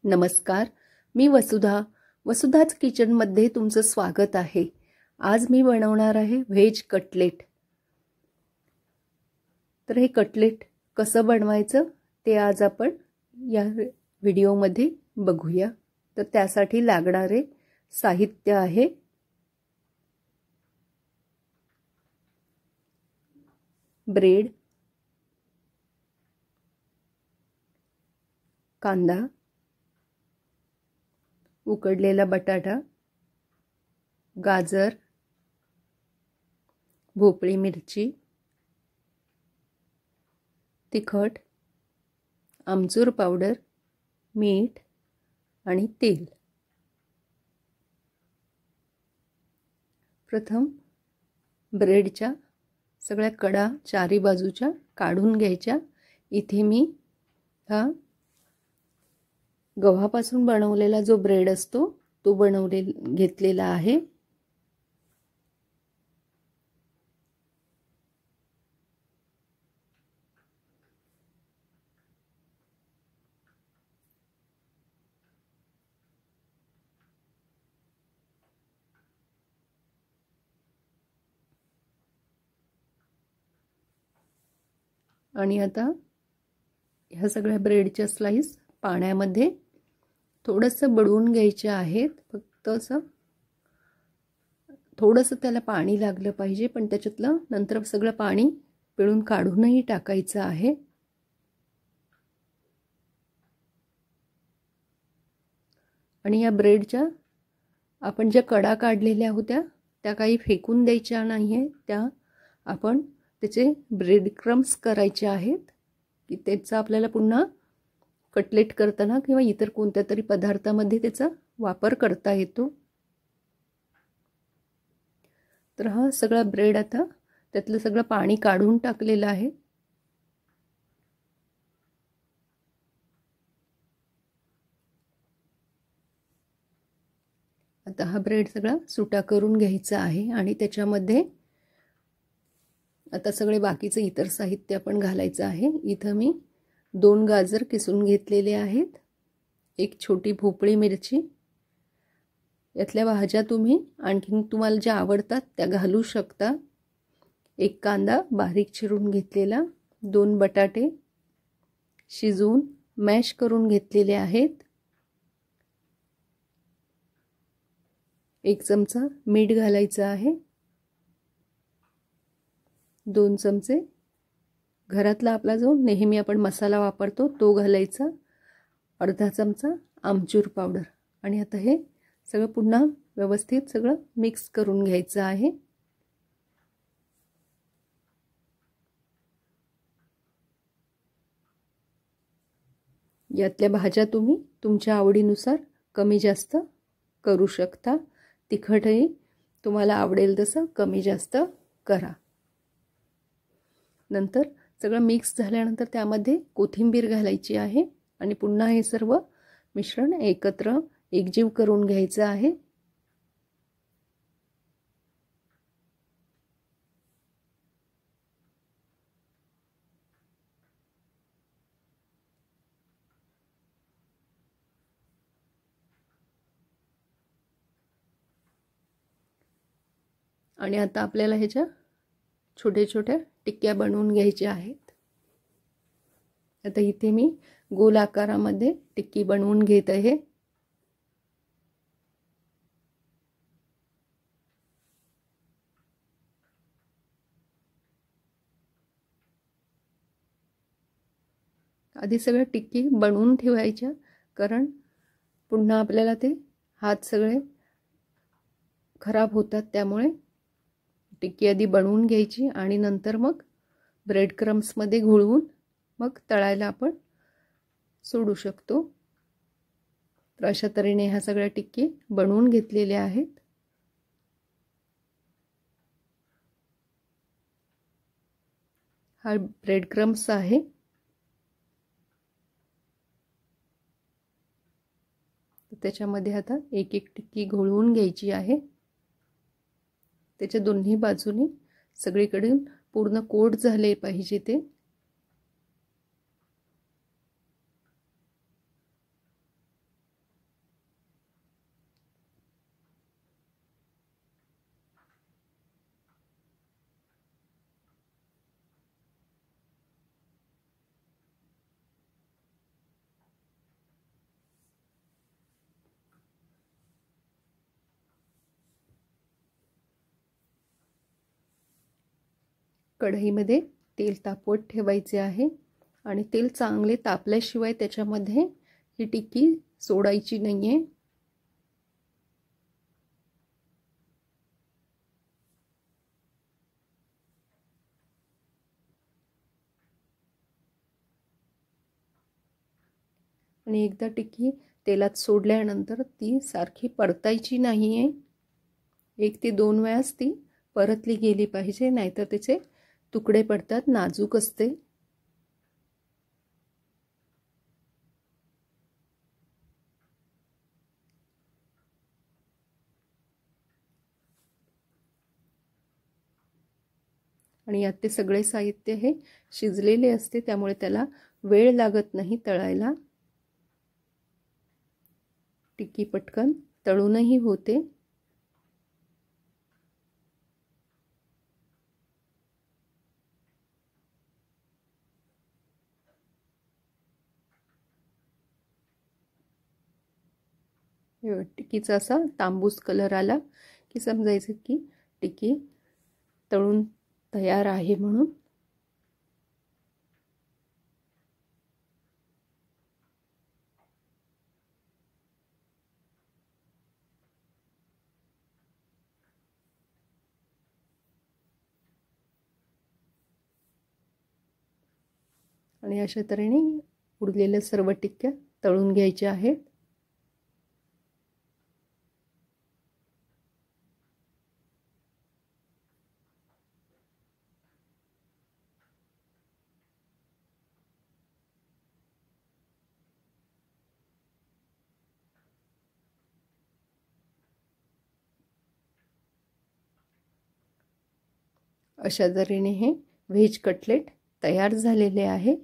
नमस्कार, मी वसुधाच किचनमध्ये तुमचं स्वागत आहे। आज मी बनवणार आहे व्हेज कटलेट। तर हे कटलेट कसं बनवायचं ते आज आपण या व्हिडिओमध्ये बघूया। तर त्यासाठी लागणारे साहित्य आहे ब्रेड, कांदा, उकडलेला बटाटा, गाजर, भोपळी मिरची, तिखट, आमचूर पावडर, मीठ आणि तेल। प्रथम ब्रेडच्या सगळ्या कडा चारी बाजूच्या काढून घ्यायच्या। इथे मी हा गव्हापासून बनवलेला जो ब्रेड असतो तो घेतलेला आहे। आणि आता ह्या सगळ्या ब्रेडच्या स्लाइस पाण्यामध्ये थोडंसं बुडवून घ्यायचे आहेत। फक्त असं थोडंसं त्याला पाणी लागलं पाहिजे, पण त्याच्यातलं नंतर सगळं पाणी पिळून काढूनही टाकायचं आहे। आणि या ब्रेडच्या आपण ज्या कडा काढलेल्या होत्या त्या काही फेकून द्यायच्या नाहीये, त्या आपण त्याचे ब्रेड क्रम्स करायचे आहेत की त्याचा आपल्याला पुन्हा कटलेट करताना किंवा इतर कोणत्या तरी पदार्थामध्ये त्याचा वापर करता येतो। तर हा सगळा ब्रेड आता त्यातलं सगळं पाणी काढून टाकलेलं आहे। आता हा ब्रेड सगळा सुटा करून घ्यायचा आहे आणि त्याच्यामध्ये आता सगळे बाकीचे इतर साहित्य आपण घालायचं आहे। इथं मी 2 गाजर किसून घेतलेले आहेत, एक छोटी भोपळी मिरची, यातल्या भाज्या तुम्ही आणखीन तुम्हाला ज्या आवडतात त्या घालू शकता, एक कांदा बारीक चिरून घेतलेला, 2 बटाटे शिजवून मॅश करून घेतलेले आहेत, 1 चमचा मीठ घालायचं आहे, 2 चमचे घरातला आपला जो नेहमी आपण मसाला वापरतो तो घालायचा, अर्धा चमचा आमचूर पावडर। आणि आता हे सगळं पुन्हा व्यवस्थित सगळं मिक्स करून घ्यायचं आहे। यातल्या भाज्या तुम्ही तुमच्या आवडीनुसार कमी जास्त करू शकता, तिखटही तुम्हाला आवडेल तसं कमी जास्त करा। नंतर सगळं मिक्स झाल्यानंतर त्यामध्ये कोथिंबीर घालायची आहे आणि पुन्हा हे सर्व मिश्रण एकत्र एकजीव करून घ्यायचं आहे। आणि आता आपल्याला ह्याच्या छोट्या छोट्या टिक्क्या बनवून घ्यायच्या आहेत। आता इथे मी गोल आकारामध्ये टिक्की बनवून घेत आहे। आधी सगळ्या टिक्की बनवून ठेवायच्या, कारण पुन्हा आपल्याला ते हात सगळे खराब होतात, त्यामुळे टिक्की आधी बनवून घ्यायची आणि नंतर मग ब्रेड क्रम्समध्ये घोळवून मग तळायला आपण सोडू शकतो। तर अशा तऱ्हेने ह्या सगळ्या टिक्की बनवून घेतलेल्या आहेत। हा ब्रेड क्रम्स आहे। त्याच्यामध्ये आता एक एक टिक्की घोळवून घ्यायची आहे। त्याच्या दोन्ही बाजूने सगळीकडे पूर्ण कोट झाले पाहिजे ते। कढईमध्ये तेल तापवत ठेवायचे आहे आणि तेल चांगले तापल्याशिवाय त्याच्यामध्ये ही टिक्की सोडायची नाहीये। आणि एकदा टिक्की तेलात सोडल्यानंतर ती सारखी परतायची नाहीये। 1 ते 2 वेळाच ती परतली गेली पाहिजे, नाहीतर त्याचे तुकडे पडतात, नाजूक असते। आणि यात ते सगळे साहित्य हे शिजलेले असते, त्यामुळे त्याला वेळ लागत नाही तळायला। टिक्की पटकन तळूनही होते। टिक्कीचा असा तांबूस कलर आला की समजायचं की टिक्की तळून तयार आहे म्हणून। आणि अशा तऱ्हेने उरलेल्या सर्व टिक्क्या तळून घ्यायच्या आहेत। अशा तऱ्हेने हे व्हेज कटलेट तयार झालेले आहे।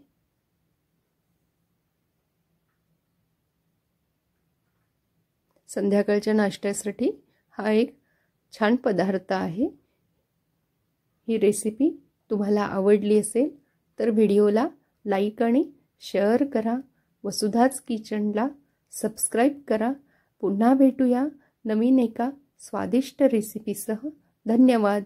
संध्याकाळच्या नाश्त्यासाठी हा एक छान पदार्थ आहे। ही रेसिपी तुम्हाला आवडली असेल तर व्हिडिओला लाईक आणि शेअर करा। वसुधाज किचनला सबस्क्राईब करा। पुन्हा भेटूया नवीन एका स्वादिष्ट रेसिपीसह। धन्यवाद।